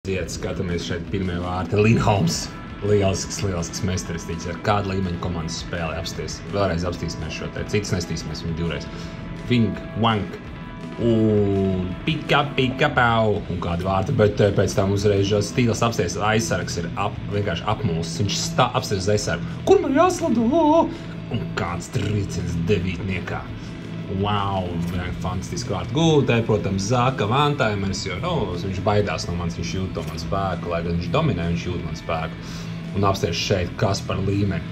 Ziet, skatāmies šeit pirmie vārti. Lindholms. Lielisks meistaristīgs. Ar kādu līmeņu komandas spēli apsties. Vēlreiz apstīsimies šo te. Citus nestīsimies viņu divreiz. Ving, wank. Un pika, pau. Un kādi vārti. Bet pēc tam uzreiz Stīls apsties. Aizsargs ir vienkārši apmulsis. Viņš apsties uz aizsargu. Kur man jāslado? Un kāds trieciens devītniekā. Wow, fantastiski vārtu gūtē, protams, Zaka Vantaimers, jo viņš baidās no manis, viņš jūt to man spēku, lai gan viņš dominē, viņš jūt man spēku. Un apsties šeit, kas par līmeni.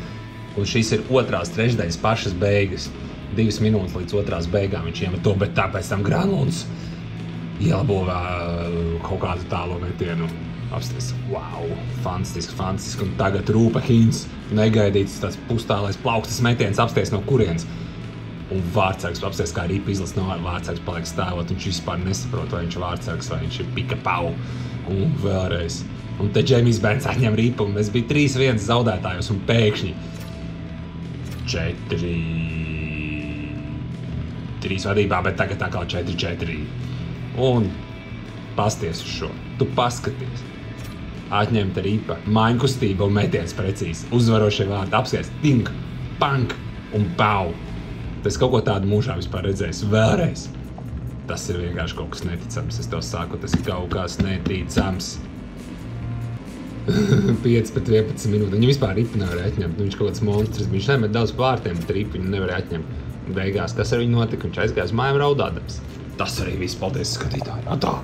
Un šis ir otrās trešdaļas pašas beigas. 2 minūtes līdz otrās beigām viņš iemet to, bet tāpēc tam Granlunds ielabo kaut kādu tālo metienu. Apsties, wow, fantastiski. Un tagad Rūpa Hīns, negaidīts tāds pustālais plaukstas metiens, apsties no kurienes. Un vārtsargs apsties, kā ripa izlas no vārtsargs paliek stāvot, viņš vispār nesaprot, vai viņš ir vārtsargs, vai viņš ir pika pau. Un vēlreiz. Un te Džejmijs Bērns atņem ripu, un mēs bija 3-1 zaudētājos, un pēkšņi 4-3 vadībā, bet tagad tā kā 4-4. Un pasties uz šo. Tu paskaties. Atņemta ripa, maiņkustība un metiens precīzi. Uzvarošie vārdi apsties, ting, pank un pau. Es kaut ko tādu mūžā vispār redzējis. Vēlreiz. Tas ir vienkārši kaut kas neticams. Es tev saku, tas ir kaut kas neticams. 5-11 minūtes. Viņu vispār ripu nevarēja atņemt. Viņš kaut kāds monstrs. Viņš nemet daudz pārtiem, bet ripu viņu nevarēja atņemt. Beigās, kas ar viņu notika? Viņš aizgāja uz mājām raudādams. Tas arī viss. Paldies, skatītāji. Atā!